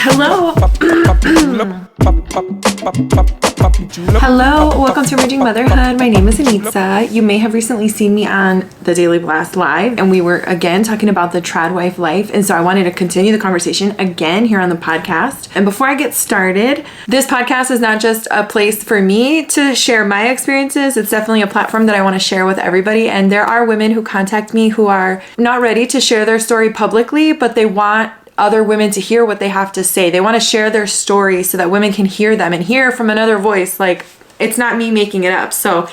Hello. Hello, welcome to Emerging Motherhood. My name is Anitza. You may have recently seen me on the Daily Blast Live, and we were again talking about the trad wife life, and so I wanted to continue the conversation again here on the podcast. And before I get started, this podcast is not just a place for me to share my experiences, it's definitely a platform that I want to share with everybody. And there are women who contact me who are not ready to share their story publicly, but they want other women to hear what they have to say. They want to share their story so that women can hear them and hear from another voice. Like, it's not me making it up. So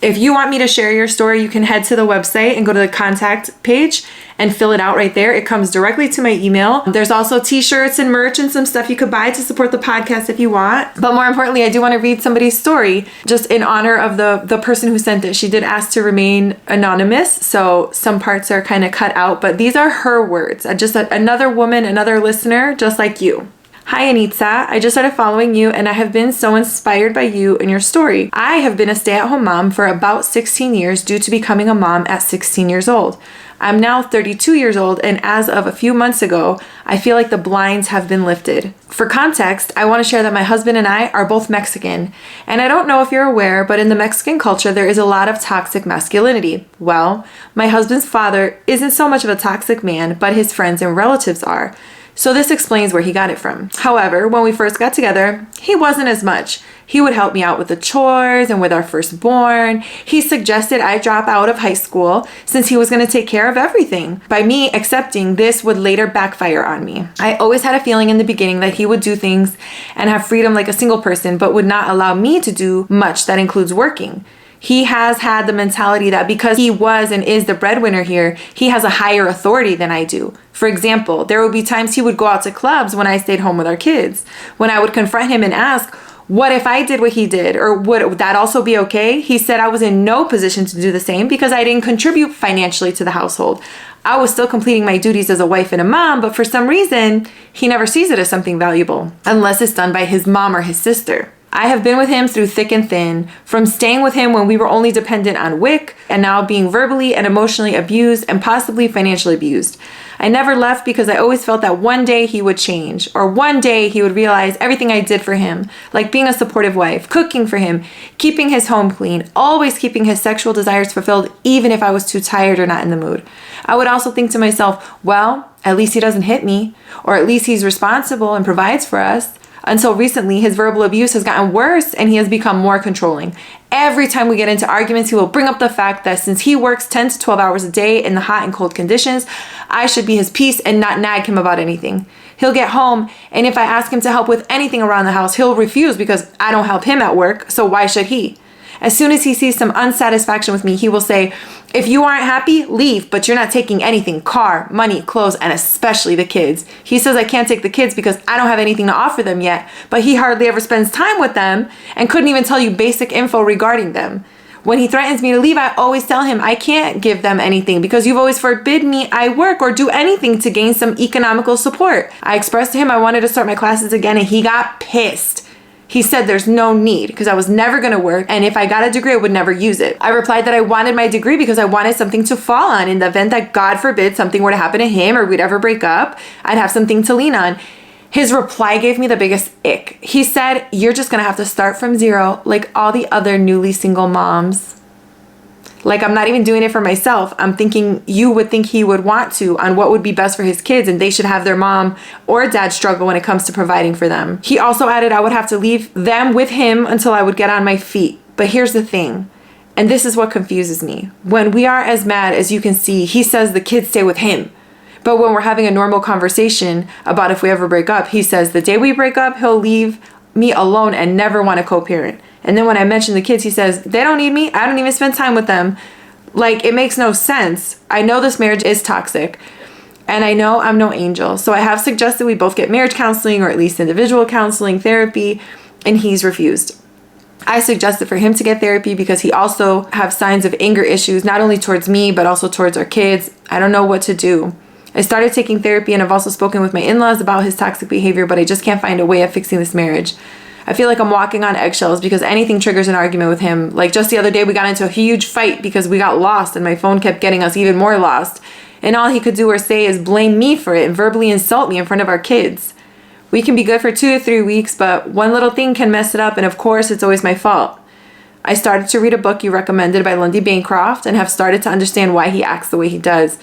if you want me to share your story, you can head to the website and go to the contact page and fill it out right there. It comes directly to my email. There's also t-shirts and merch and some stuff you could buy to support the podcast if you want. But more importantly, I do want to read somebody's story just in honor of the person who sent it. She did ask to remain anonymous, so some parts are kind of cut out, but these are her words. Just another woman, another listener, just like you. Hi Anitza, I just started following you and I have been so inspired by you and your story. I have been a stay-at-home mom for about 16 years due to becoming a mom at 16 years old. I'm now 32 years old, and as of a few months ago, I feel like the blinds have been lifted. For context, I want to share that my husband and I are both Mexican, and I don't know if you're aware, but in the Mexican culture, there is a lot of toxic masculinity. Well, my husband's father isn't so much of a toxic man, but his friends and relatives are. So this explains where he got it from. However, when we first got together, he wasn't as much. He would help me out with the chores and with our firstborn. He suggested I drop out of high school since he was going to take care of everything. By me accepting this would later backfire on me. I always had a feeling in the beginning that he would do things and have freedom like a single person, but would not allow me to do much that includes working. He has had the mentality that because he was and is the breadwinner here, he has a higher authority than I do. For example, there would be times he would go out to clubs when I stayed home with our kids. When I would confront him and ask, what if I did what he did? Or would that also be okay? He said I was in no position to do the same because I didn't contribute financially to the household. I was still completing my duties as a wife and a mom, but for some reason, he never sees it as something valuable, unless it's done by his mom or his sister. I have been with him through thick and thin, from staying with him when we were only dependent on WIC and now being verbally and emotionally abused and possibly financially abused. I never left because I always felt that one day he would change, or one day he would realize everything I did for him, like being a supportive wife, cooking for him, keeping his home clean, always keeping his sexual desires fulfilled even if I was too tired or not in the mood. I would also think to myself, well, at least he doesn't hit me, or at least he's responsible and provides for us. Until recently, his verbal abuse has gotten worse and he has become more controlling. Every time we get into arguments, he will bring up the fact that since he works 10 to 12 hours a day in the hot and cold conditions, I should be his peace and not nag him about anything. He'll get home, and if I ask him to help with anything around the house, he'll refuse because I don't help him at work, so why should he? As soon as he sees some unsatisfaction with me, he will say, if you aren't happy, leave, but you're not taking anything, car, money, clothes, and especially the kids. He says I can't take the kids because I don't have anything to offer them yet, but he hardly ever spends time with them and couldn't even tell you basic info regarding them. When he threatens me to leave, I always tell him I can't give them anything because you've always forbid me I work or do anything to gain some economical support. I expressed to him I wanted to start my classes again, and he got pissed. He said there's no need because I was never going to work, and if I got a degree, I would never use it. I replied that I wanted my degree because I wanted something to fall on in the event that, God forbid, something were to happen to him or we'd ever break up. I'd have something to lean on. His reply gave me the biggest ick. He said, you're just going to have to start from zero like all the other newly single moms. Like, I'm not even doing it for myself. I'm thinking you would think he would want to on what would be best for his kids, and they should have their mom or dad struggle when it comes to providing for them. He also added I would have to leave them with him until I would get on my feet. But here's the thing, and this is what confuses me. When we are as mad as you can see, he says the kids stay with him. But when we're having a normal conversation about if we ever break up, he says the day we break up, he'll leave me alone and never want to co-parent. And then when I mention the kids, he says, they don't need me. I don't even spend time with them. Like, it makes no sense. I know this marriage is toxic, and I know I'm no angel. So I have suggested we both get marriage counseling or at least individual counseling, therapy, and he's refused. I suggested for him to get therapy because he also has signs of anger issues, not only towards me, but also towards our kids. I don't know what to do. I started taking therapy, and I've also spoken with my in-laws about his toxic behavior, but I just can't find a way of fixing this marriage. I feel like I'm walking on eggshells because anything triggers an argument with him. Like just the other day, we got into a huge fight because we got lost and my phone kept getting us even more lost. And all he could do or say is blame me for it and verbally insult me in front of our kids. We can be good for 2 to 3 weeks, but one little thing can mess it up, and of course, it's always my fault. I started to read a book you recommended by Lundy Bancroft and have started to understand why he acts the way he does.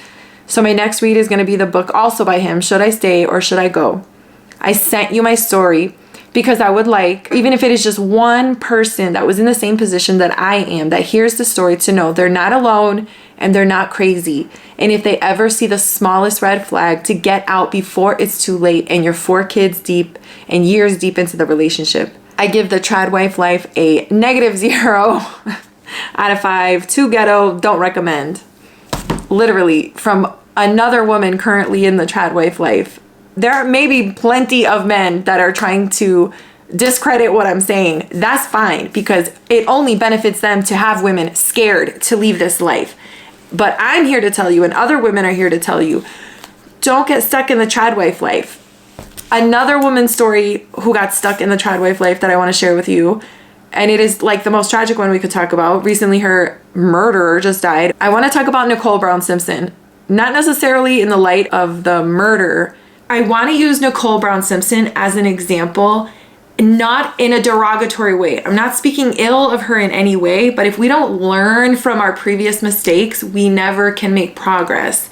So my next read is going to be the book also by him, Should I Stay or Should I Go? I sent you my story because I would like, even if it is just one person that was in the same position that I am, that hears the story, to know they're not alone and they're not crazy. And if they ever see the smallest red flag, to get out before it's too late and you're 4 kids deep and years deep into the relationship. I give the trad wife life a -0 out of 5. Too ghetto, don't recommend. Literally, from another woman currently in the trad wife life. There may be plenty of men that are trying to discredit what I'm saying. That's fine, because it only benefits them to have women scared to leave this life. But I'm here to tell you, and other women are here to tell you, don't get stuck in the trad wife life. Another woman's story who got stuck in the trad wife life that I want to share with you, and it is like the most tragic one we could talk about. Recently, her murderer just died. I want to talk about Nicole Brown Simpson, not necessarily in the light of the murder. I want to use Nicole Brown Simpson as an example, not in a derogatory way. I'm not speaking ill of her in any way, but if we don't learn from our previous mistakes, we never can make progress.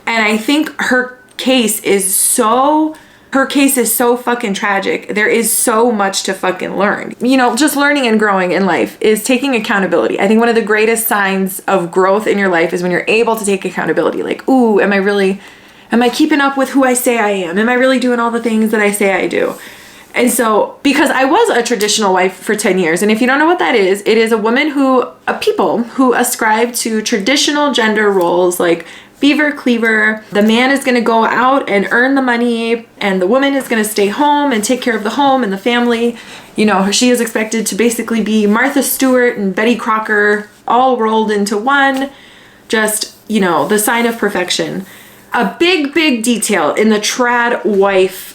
And I think her case is so fucking tragic. There is so much to fucking learn. You know, just learning and growing in life is taking accountability. I think one of the greatest signs of growth in your life is when you're able to take accountability. Like, ooh, am I keeping up with who I say I am? Am I really doing all the things that I say I do? And so, because I was a traditional wife for 10 years, and if you don't know what that is, it is a woman people who ascribe to traditional gender roles like beaver cleaver. The man is going to go out and earn the money, and the woman is going to stay home and take care of the home and the family. You know, she is expected to basically be Martha Stewart and Betty Crocker all rolled into one. Just, you know, the sign of perfection. A big detail in the trad wife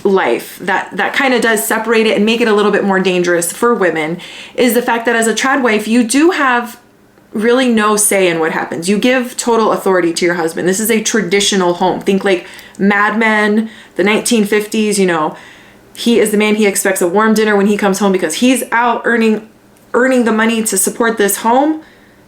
life that kind of does separate it and make it a little bit more dangerous for women is the fact that as a trad wife, you do have really no say in what happens. You give total authority to your husband. This is a traditional home. Think like Mad Men, the 1950s, you know, he is the man. He expects a warm dinner when he comes home because he's out earning the money to support this home.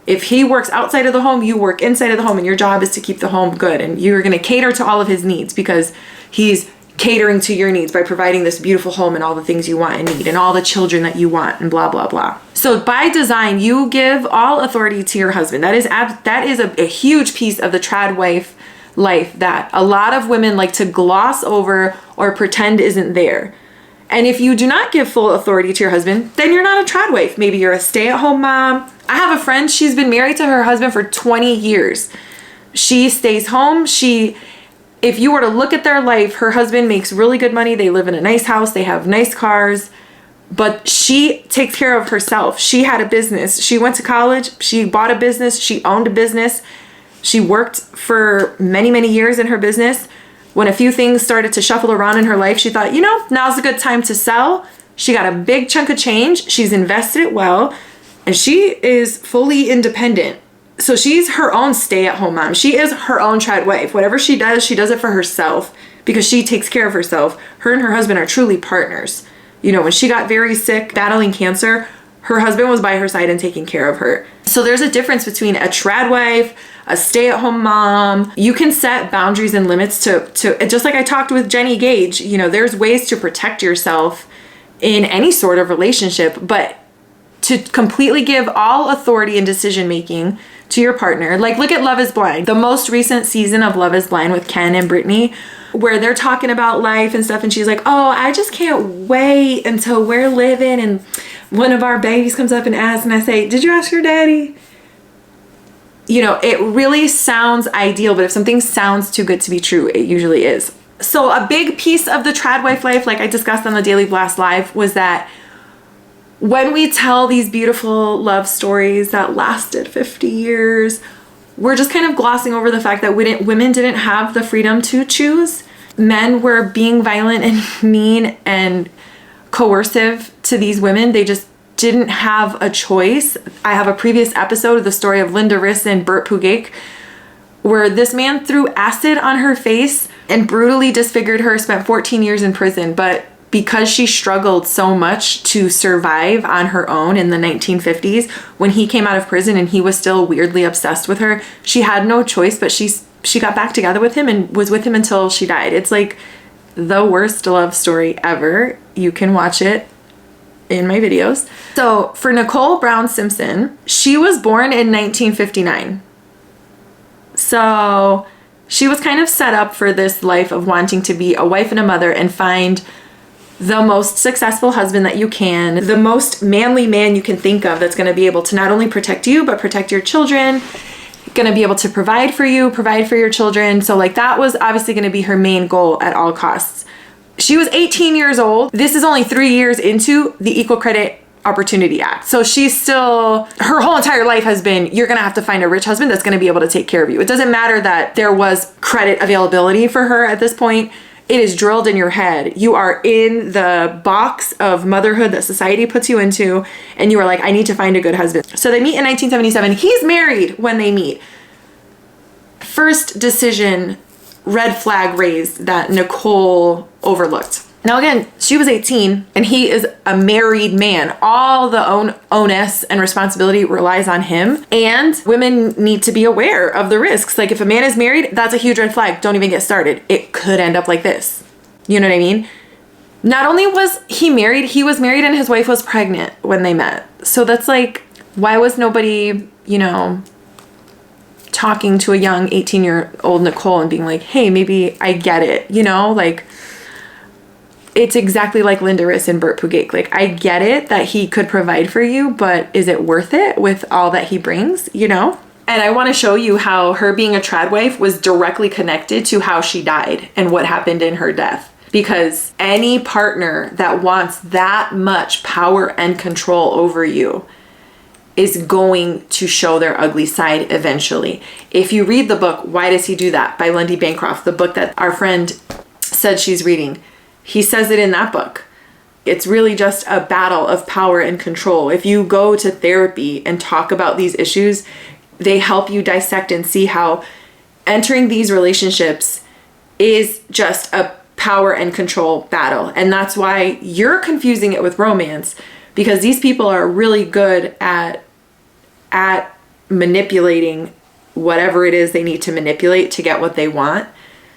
If he works outside of the home, you work inside of the home, and your job is to keep the home good. And you're going to cater to all of his needs because he's catering to your needs by providing this beautiful home and all the things you want and need and all the children that you want and blah, blah, blah. So by design, you give all authority to your husband. That is a huge piece of the trad wife life that a lot of women like to gloss over or pretend isn't there. And if you do not give full authority to your husband, then you're not a trad wife. Maybe you're a stay-at-home mom. I have a friend, she's been married to her husband for 20 years. She stays home. If you were to look at their life, her husband makes really good money. They live in a nice house. They have nice cars. But she takes care of herself. She had a business. She went to college. She bought a business. She owned a business. She worked for many, many years in her business. When a few things started to shuffle around in her life, she thought, you know, now's a good time to sell. She got a big chunk of change. She's invested it well. And she is fully independent. So she's her own stay-at-home mom. She is her own trad wife. Whatever she does it for herself because she takes care of herself. Her and her husband are truly partners. You know, when she got very sick, battling cancer, her husband was by her side and taking care of her. So there's a difference between a trad wife, a stay-at-home mom. You can set boundaries and limits to just like I talked with Jenny Gage, you know, there's ways to protect yourself in any sort of relationship, but to completely give all authority and decision-making to your partner. Like, look at Love is Blind, the most recent season of Love is Blind with Ken and Brittany, where they're talking about life and stuff. And she's like, oh, I just can't wait until we're living and one of our babies comes up and asks, and I say, did you ask your daddy? You know, it really sounds ideal, but if something sounds too good to be true, it usually is. So a big piece of the trad wife life, like I discussed on the Daily Blast Live, was that when we tell these beautiful love stories that lasted 50 years, we're just kind of glossing over the fact that women didn't have the freedom to choose. Men were being violent and mean and coercive to these women. They just didn't have a choice. I have a previous episode of the story of Linda Riss and Bert Pugaik, where this man threw acid on her face and brutally disfigured her, spent 14 years in prison. But because she struggled so much to survive on her own in the 1950s, when he came out of prison and he was still weirdly obsessed with her, she had no choice, but she got back together with him and was with him until she died. It's like the worst love story ever. You can watch it in my videos. So for Nicole Brown Simpson, she was born in 1959. So she was kind of set up for this life of wanting to be a wife and a mother and find the most successful husband that you can, the most manly man you can think of that's going to be able to not only protect you, but protect your children, going to be able to provide for you, provide for your children. So like that was obviously going to be her main goal at all costs. She was 18 years old. This is only 3 years into the Equal Credit Opportunity Act. So she's still, her whole entire life has been, you're going to have to find a rich husband that's going to be able to take care of you. It doesn't matter that there was credit availability for her at this point. It is drilled in your head. You are in the box of motherhood that society puts you into, and you are like, I need to find a good husband. So they meet in 1977. He's married when they meet. First decision, red flag raised that Nicole overlooked. Now again, she was 18 and he is a married man. All the onus and responsibility relies on him, and women need to be aware of the risks. Like if a man is married, that's a huge red flag. Don't even get started. It could end up like this. You know what I mean? Not only was he was married and his wife was pregnant when they met. So that's like, why was nobody, talking to a young 18-year-old Nicole and being like, hey, maybe I get it, like, it's exactly like Linda Riss and Burt Pugake. Like, I get it that he could provide for you, but is it worth it with all that he brings, And I want to show you how her being a trad wife was directly connected to how she died and what happened in her death. Because any partner that wants that much power and control over you is going to show their ugly side eventually. If you read the book, Why Does He Do That? By Lundy Bancroft, the book that our friend said she's reading, he says it in that book. It's really just a battle of power and control. If you go to therapy and talk about these issues, they help you dissect and see how entering these relationships is just a power and control battle. And that's why you're confusing it with romance, because these people are really good at manipulating whatever it is they need to manipulate to get what they want.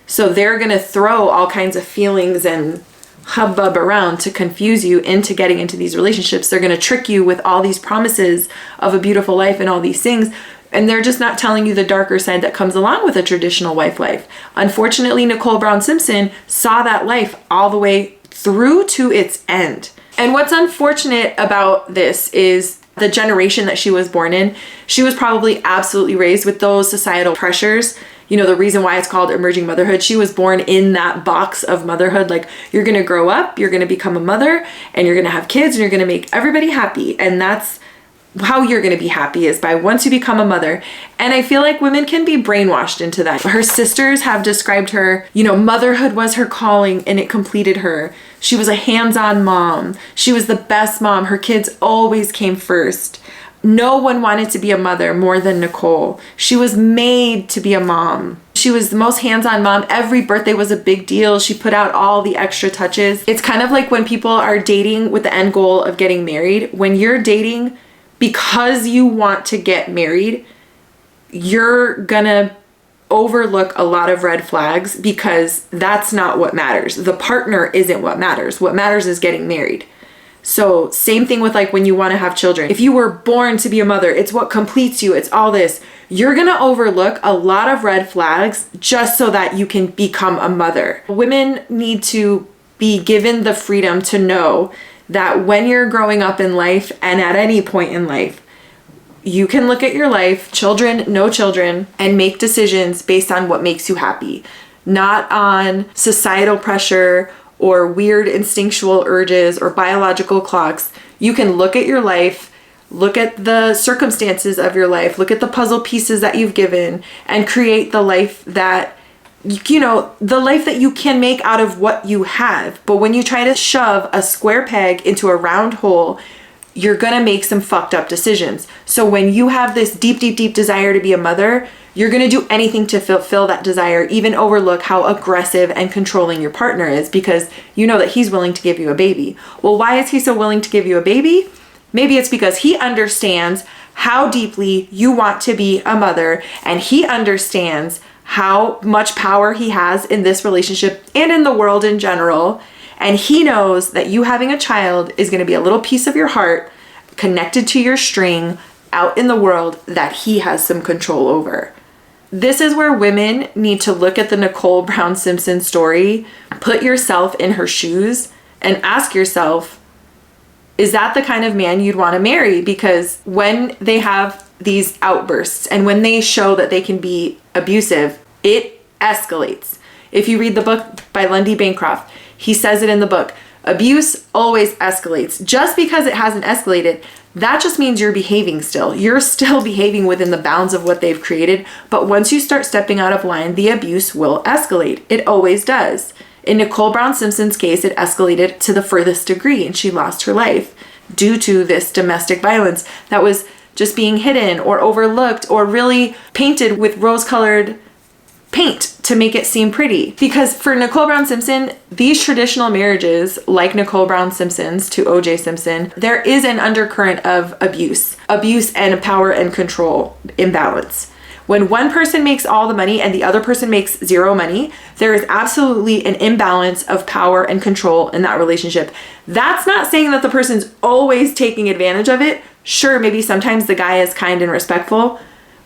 So they're going to throw all kinds of feelings and hubbub around to confuse you into getting into these relationships. They're going to trick you with all these promises of a beautiful life and all these things. And they're just not telling you the darker side that comes along with a traditional wife life. Unfortunately, Nicole Brown Simpson saw that life all the way through to its end. And what's unfortunate about this is the generation that she was born in. She was probably absolutely raised with those societal pressures. The reason why it's called emerging motherhood. She was born in that box of motherhood. Like, you're going to grow up, you're going to become a mother, and you're going to have kids, and you're going to make everybody happy. And that's how you're going to be happy, is by once you become a mother. And I feel like women can be brainwashed into that. Her sisters have described her, motherhood was her calling and it completed her. She was a hands-on mom. She was the best mom. Her kids always came first. No one wanted to be a mother more than Nicole. She was made to be a mom. She was the most hands-on mom. Every birthday was a big deal. She put out all the extra touches. It's kind of like when people are dating with the end goal of getting married. When you're dating because you want to get married, you're gonna overlook a lot of red flags, because that's not what matters. The partner isn't what matters. What matters is getting married. So same thing with like when you want to have children. If you were born to be a mother, it's what completes you. It's all this. You're going to overlook a lot of red flags just so that you can become a mother. Women need to be given the freedom to know that when you're growing up in life and at any point in life, you can look at your life, children, no children, and make decisions based on what makes you happy, not on societal pressure or weird instinctual urges or biological clocks. You can look at your life, look at the circumstances of your life, look at the puzzle pieces that you've given, and create the life that, the life that you can make out of what you have. But when you try to shove a square peg into a round hole, you're gonna make some fucked up decisions. So when you have this deep, deep, deep desire to be a mother, you're gonna do anything to fulfill that desire, even overlook how aggressive and controlling your partner is, because you know that he's willing to give you a baby. Well, why is he so willing to give you a baby? Maybe it's because he understands how deeply you want to be a mother, and he understands how much power he has in this relationship and in the world in general. And he knows that you having a child is going to be a little piece of your heart connected to your string out in the world that he has some control over. This is where women need to look at the Nicole Brown Simpson story, put yourself in her shoes, and ask yourself, is that the kind of man you'd want to marry? Because when they have these outbursts and when they show that they can be abusive, it escalates. If you read the book by Lundy Bancroft, he says it in the book, abuse always escalates. Just because it hasn't escalated, that just means you're behaving still. You're still behaving within the bounds of what they've created. But once you start stepping out of line, the abuse will escalate. It always does. In Nicole Brown Simpson's case, it escalated to the furthest degree, and she lost her life due to this domestic violence that was just being hidden or overlooked or really painted with rose-colored paint to make it seem pretty. Because for Nicole Brown Simpson, these traditional marriages, like Nicole Brown Simpson's to O.J. Simpson, there is an undercurrent of abuse and power and control imbalance. When one person makes all the money and the other person makes zero money, there is absolutely an imbalance of power and control in that relationship. That's not saying that the person's always taking advantage of it. Sure, maybe sometimes the guy is kind and respectful,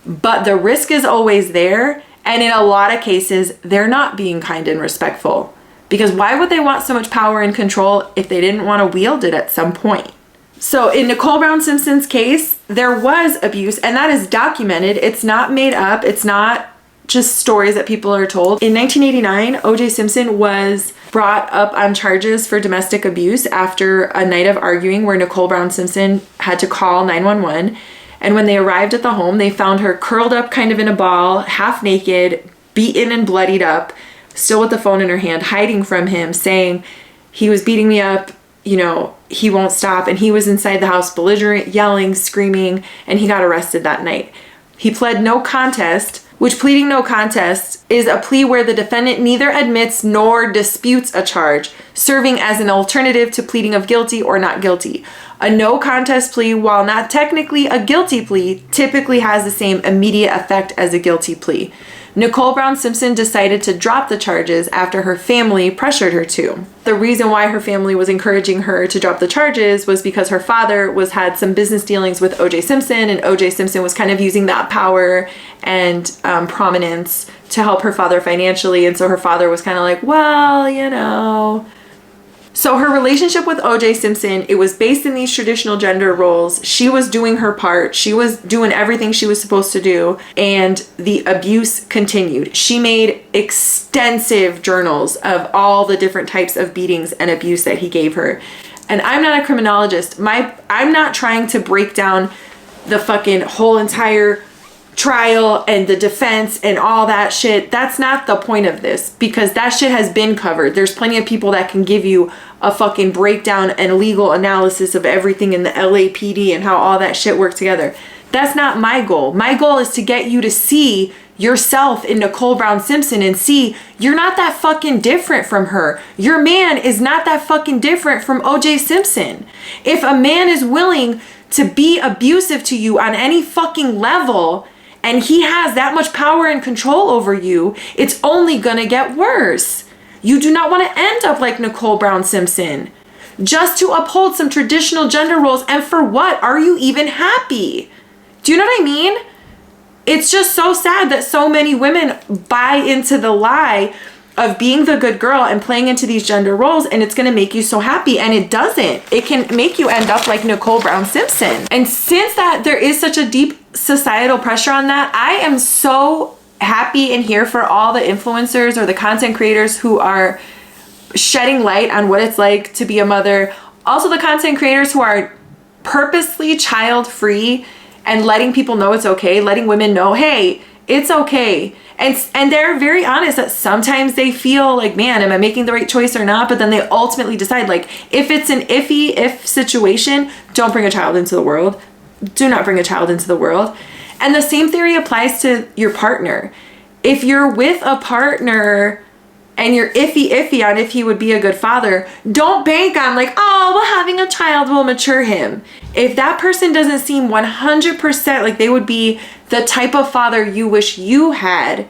but the risk is always there. And in a lot of cases, they're not being kind and respectful. Because why would they want so much power and control if they didn't want to wield it at some point? So in Nicole Brown Simpson's case, there was abuse, and that is documented. It's not made up. It's not just stories that people are told. In 1989, O.J. Simpson was brought up on charges for domestic abuse after a night of arguing where Nicole Brown Simpson had to call 911. And when they arrived at the home, they found her curled up kind of in a ball, half naked, beaten and bloodied up, still with the phone in her hand, hiding from him, saying, he was beating me up, you know, he won't stop. And he was inside the house belligerent, yelling, screaming, and he got arrested that night. He pled no contest, which pleading no contest is a plea where the defendant neither admits nor disputes a charge, serving as an alternative to pleading of guilty or not guilty. A no contest plea, while not technically a guilty plea, typically has the same immediate effect as a guilty plea. Nicole Brown Simpson decided to drop the charges after her family pressured her to. The reason why her family was encouraging her to drop the charges was because her father had some business dealings with O.J. Simpson, and O.J. Simpson was kind of using that power and prominence to help her father financially. And so her father was kind of like, well, you know. So her relationship with O.J. Simpson, it was based in these traditional gender roles. She was doing her part. She was doing everything she was supposed to do. And the abuse continued. She made extensive journals of all the different types of beatings and abuse that he gave her. And I'm not a criminologist. I'm not trying to break down the fucking whole entire trial and the defense and all that shit. That's not the point of this, because that shit has been covered. There's plenty of people that can give you a fucking breakdown and legal analysis of everything in the LAPD and how all that shit works together. That's not my goal. My goal is to get you to see yourself in Nicole Brown Simpson and see you're not that fucking different from her. Your man is not that fucking different from O.J. Simpson. If a man is willing to be abusive to you on any fucking level, and he has that much power and control over you, it's only gonna get worse. You do not want to end up like Nicole Brown Simpson. Just to uphold some traditional gender roles, and for what? Are you even happy? Do you know what I mean? It's just so sad that so many women buy into the lie of being the good girl and playing into these gender roles, and it's gonna make you so happy, and it doesn't. It can make you end up like Nicole Brown Simpson. And since that there is such a deep societal pressure on that, I am so happy and here for all the influencers or the content creators who are shedding light on what it's like to be a mother. Also the content creators who are purposely child free and letting people know it's okay, letting women know, hey, it's okay. And they're very honest that sometimes they feel like, man, am I making the right choice or not? But then they ultimately decide, like, if it's an if situation, don't bring a child into the world. Do not bring a child into the world. And the same theory applies to your partner. If you're with a partner and you're iffy on if he would be a good father, don't bank on like, oh, well, having a child will mature him. If that person doesn't seem 100% like they would be the type of father you wish you had,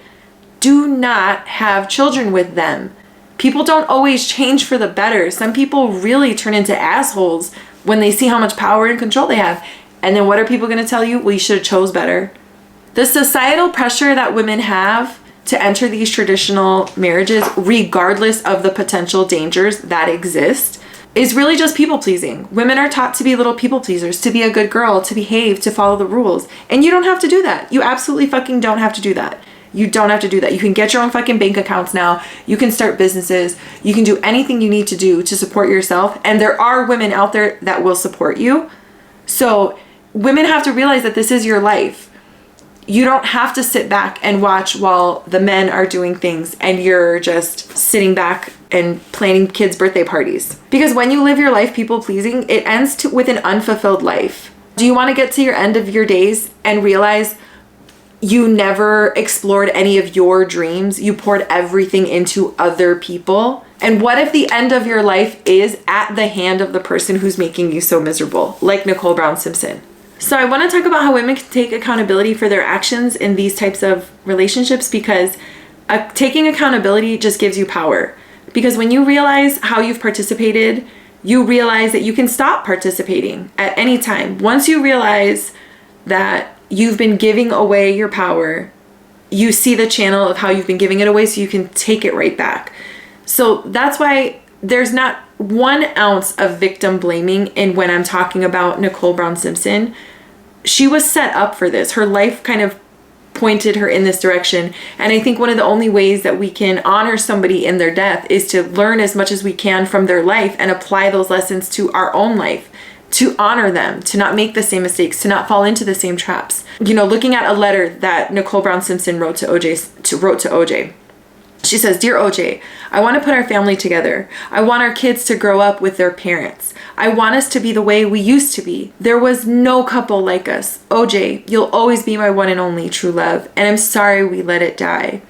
do not have children with them. People don't always change for the better. Some people really turn into assholes when they see how much power and control they have. And then what are people going to tell you? Well, you should have chose better. The societal pressure that women have to enter these traditional marriages, regardless of the potential dangers that exist, is really just people pleasing. Women are taught to be little people pleasers, to be a good girl, to behave, to follow the rules. And you don't have to do that. You absolutely fucking don't have to do that. You don't have to do that. You can get your own fucking bank accounts now. You can start businesses. You can do anything you need to do to support yourself. And there are women out there that will support you. So women have to realize that this is your life. You don't have to sit back and watch while the men are doing things and you're just sitting back and planning kids' birthday parties. Because when you live your life people pleasing, it ends with an unfulfilled life. Do you want to get to your end of your days and realize you never explored any of your dreams? You poured everything into other people? And what if the end of your life is at the hand of the person who's making you so miserable, like Nicole Brown Simpson? So I want to talk about how women can take accountability for their actions in these types of relationships, because taking accountability just gives you power. Because when you realize how you've participated, you realize that you can stop participating at any time. Once you realize that you've been giving away your power, you see the channel of how you've been giving it away so you can take it right back. So that's why there's not 1 ounce of victim blaming in when I'm talking about Nicole Brown Simpson. She was set up for this. Her life kind of pointed her in this direction. And I think one of the only ways that we can honor somebody in their death is to learn as much as we can from their life and apply those lessons to our own life, to honor them, to not make the same mistakes, to not fall into the same traps. You know, looking at a letter that Nicole Brown Simpson wrote to OJ. She says, "Dear OJ, I want to put our family together. I want our kids to grow up with their parents. I want us to be the way we used to be. There was no couple like us. OJ, you'll always be my one and only true love. And I'm sorry we let it die."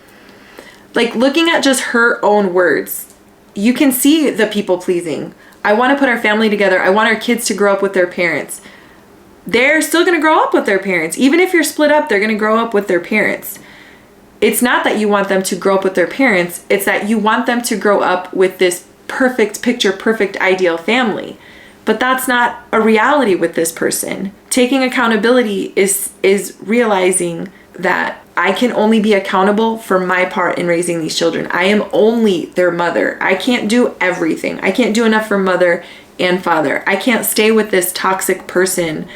Like, looking at just her own words, you can see the people pleasing. I want to put our family together. I want our kids to grow up with their parents. They're still going to grow up with their parents. Even if you're split up, they're going to grow up with their parents. It's not that you want them to grow up with their parents. It's that you want them to grow up with this perfect picture, perfect ideal family. But that's not a reality with this person. Taking accountability is realizing that I can only be accountable for my part in raising these children. I am only their mother. I can't do everything. I can't do enough for mother and father. I can't stay with this toxic person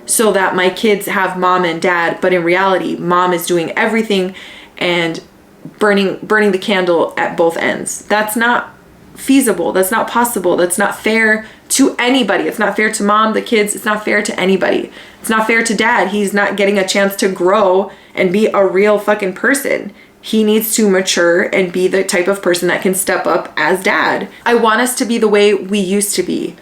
so that my kids have mom and dad, but in reality, mom is doing everything and burning the candle at both ends. That's not feasible. That's not possible. That's not fair to anybody. It's not fair to mom, the kids. It's not fair to anybody. It's not fair to dad. He's not getting a chance to grow and be a real fucking person. He needs to mature and be the type of person that can step up as dad. I want us to be the way we used to be.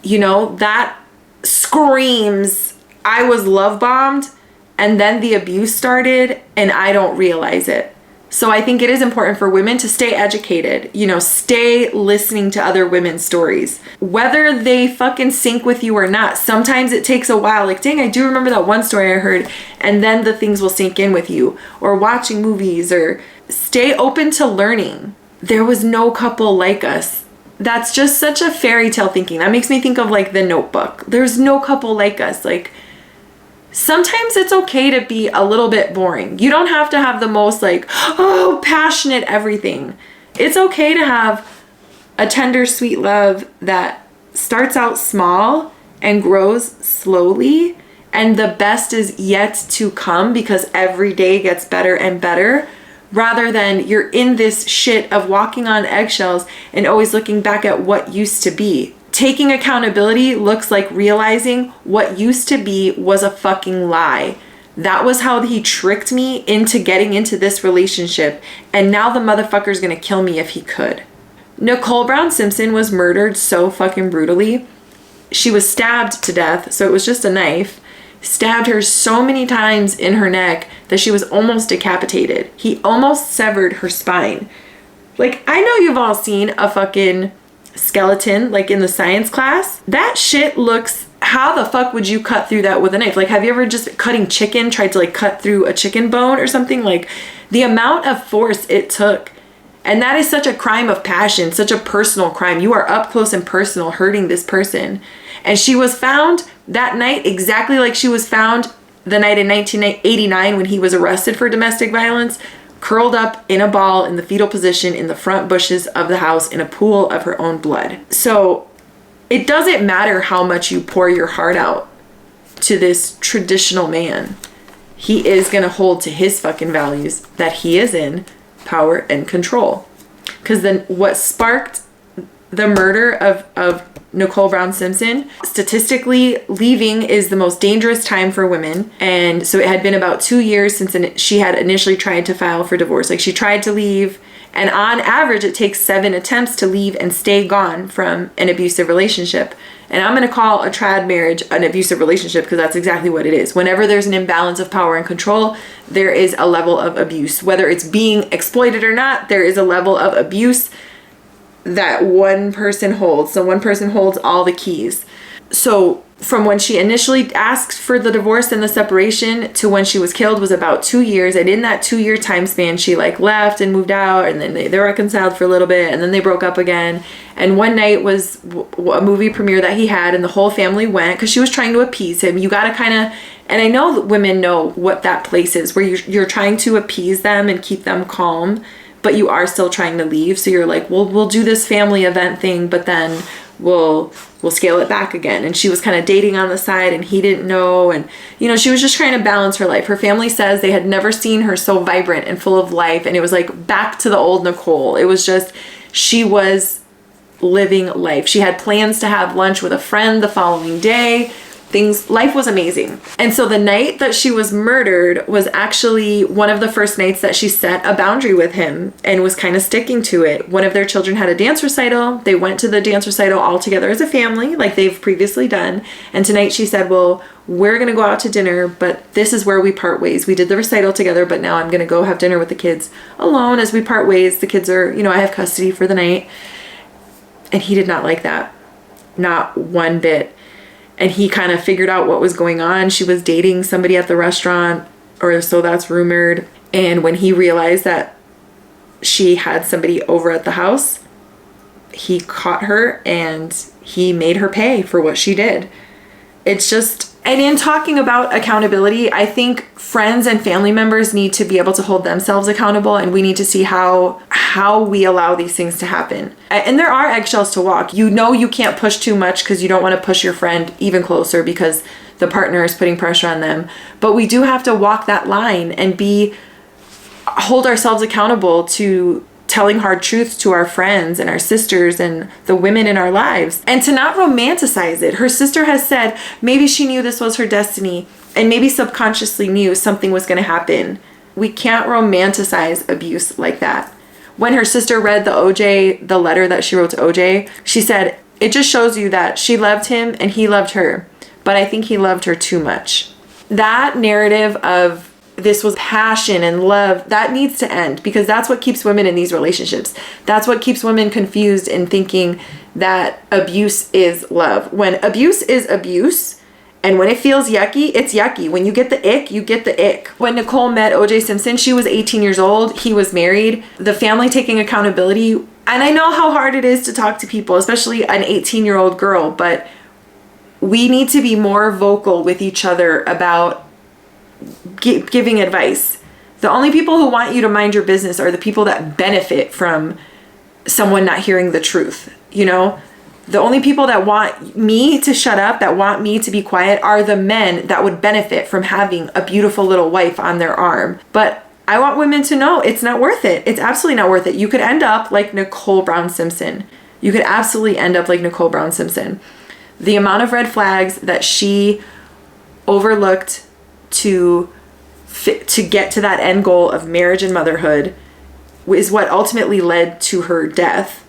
You know, that screams, I was love bombed and then the abuse started and I don't realize it. So I think it is important for women to stay educated, you know, stay listening to other women's stories, whether they fucking sync with you or not. Sometimes it takes a while. Like, dang, I do remember that one story I heard, and then the things will sink in with you, or watching movies, or stay open to learning. There was no couple like us. That's just such a fairy tale thinking. That makes me think of like The Notebook. There's no couple like us. Like, sometimes it's okay to be a little bit boring. You don't have to have the most like, oh, passionate everything. It's okay to have a tender, sweet love that starts out small and grows slowly. And the best is yet to come because every day gets better and better, rather than you're in this shit of walking on eggshells and always looking back at what used to be. Taking accountability looks like realizing what used to be was a fucking lie. That was how he tricked me into getting into this relationship. And now the motherfucker's gonna kill me if he could. Nicole Brown Simpson was murdered so fucking brutally. She was stabbed to death, so it was just a knife. Stabbed her so many times in her neck that she was almost decapitated. He almost severed her spine. Like, I know you've all seen a fucking skeleton, like in the science class. That shit looks, how the fuck would you cut through that with a knife? Like, have you ever just cutting chicken, tried to like cut through a chicken bone or something? Like, the amount of force it took. And that is such a crime of passion, such a personal crime. You are up close and personal hurting this person. And she was found that night exactly like she was found the night in 1989 when he was arrested for domestic violence, curled up in a ball in the fetal position in the front bushes of the house in a pool of her own blood. So it doesn't matter how much you pour your heart out to this traditional man. He is going to hold to his fucking values that he is in power and control. Because then what sparked the murder of Nicole Brown Simpson, statistically, leaving is the most dangerous time for women. And so it had been about 2 years since she had initially tried to file for divorce. Like, she tried to leave, and on average it takes 7 attempts to leave and stay gone from an abusive relationship. And I'm going to call a trad marriage an abusive relationship because that's exactly what it is. Whenever there's an imbalance of power and control, there is a level of abuse. Whether it's being exploited or not, there is a level of abuse that one person holds. So one person holds all the keys. So from when she initially asked for the divorce and the separation to when she was killed was about 2 years. And in that 2-year time span, she like left and moved out, and then they reconciled for a little bit, and then they broke up again. And one night was a movie premiere that he had, and the whole family went because she was trying to appease him. You got to kind of, and I know that women know what that place is where you're trying to appease them and keep them calm, but you are still trying to leave. So you're like, well, we'll do this family event thing, but then we'll scale it back again. And she was kind of dating on the side, and he didn't know. And, you know, she was just trying to balance her life. Her family says they had never seen her so vibrant and full of life. And it was like back to the old Nicole. It was just, she was living life. She had plans to have lunch with a friend the following day. Life was amazing. And so the night that she was murdered was actually one of the first nights that she set a boundary with him and was kind of sticking to it. One of their children had a dance recital. They went to the dance recital all together as a family, like they've previously done. And tonight she said, well, we're going to go out to dinner, but this is where we part ways. We did the recital together, but now I'm going to go have dinner with the kids alone as we part ways. The kids are, you know, I have custody for the night. And he did not like that. Not one bit. And he kind of figured out what was going on. She was dating somebody at the restaurant, or so that's rumored. And when he realized that she had somebody over at the house, he caught her and he made her pay for what she did. It's just, and in talking about accountability, I think friends and family members need to be able to hold themselves accountable, and we need to see how we allow these things to happen. And there are eggshells to walk. You know you can't push too much because you don't want to push your friend even closer because the partner is putting pressure on them. But we do have to walk that line and hold ourselves accountable to telling hard truths to our friends and our sisters and the women in our lives, and to not romanticize it. Her sister has said maybe she knew this was her destiny and maybe subconsciously knew something was going to happen. We can't romanticize abuse like that. When her sister read the letter that she wrote to OJ, she said, it just shows you that she loved him and he loved her, but I think he loved her too much. That narrative of this was passion and love, that needs to end, because that's what keeps women in these relationships. That's what keeps women confused in thinking that abuse is love. When abuse is abuse, and when it feels yucky, it's yucky. When you get the ick, you get the ick. When Nicole met OJ Simpson, she was 18 years old. He was married. The family taking accountability. And I know how hard it is to talk to people, especially an 18-year-old girl, but we need to be more vocal with each other about giving advice. The only people who want you to mind your business are the people that benefit from someone not hearing the truth. You know, the only people that want me to shut up, that want me to be quiet, are the men that would benefit from having a beautiful little wife on their arm. But I want women to know it's not worth it. It's absolutely not worth it. You could end up like Nicole Brown Simpson. You could absolutely end up like Nicole Brown Simpson. The amount of red flags that she overlooked to to get to that end goal of marriage and motherhood is what ultimately led to her death.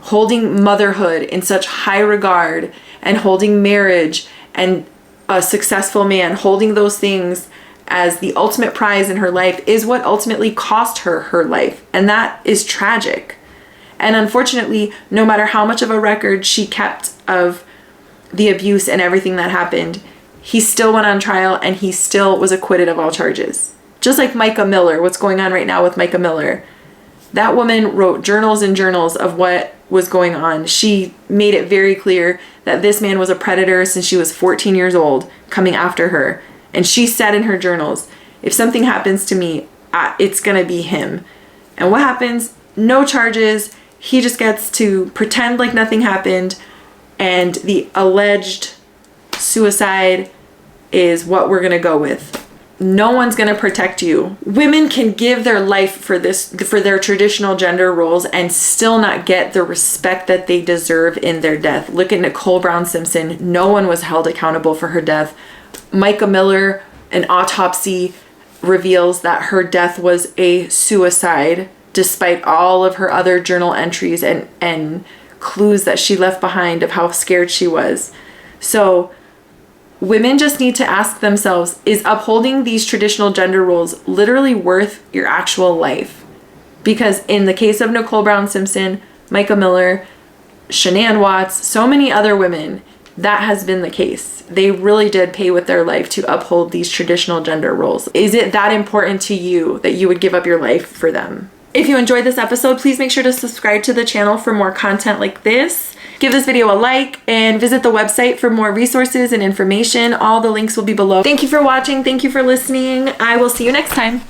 Holding motherhood in such high regard and holding marriage and a successful man, holding those things as the ultimate prize in her life is what ultimately cost her her life. And that is tragic. And unfortunately, no matter how much of a record she kept of the abuse and everything that happened, he still went on trial and he still was acquitted of all charges. Just like Micah Miller, what's going on right now with Micah Miller. That woman wrote journals and journals of what was going on. She made it very clear that this man was a predator since she was 14 years old, coming after her. And she said in her journals, if something happens to me, it's going to be him. And what happens? No charges. He just gets to pretend like nothing happened. And the alleged suicide is what we're going to go with. No one's going to protect you. Women can give their life for their traditional gender roles and still not get the respect that they deserve in their death. Look at Nicole Brown Simpson. No one was held accountable for her death. Micah Miller, an autopsy reveals that her death was a suicide, despite all of her other journal entries and clues that she left behind of how scared she was. So women just need to ask themselves, is upholding these traditional gender roles literally worth your actual life? Because in the case of Nicole Brown Simpson, Micah Miller, Shanann Watts, so many other women, that has been the case. They really did pay with their life to uphold these traditional gender roles. Is it that important to you that you would give up your life for them? If you enjoyed this episode, please make sure to subscribe to the channel for more content like this. Give this video a like and visit the website for more resources and information. All the links will be below. Thank you for watching. Thank you for listening. I will see you next time.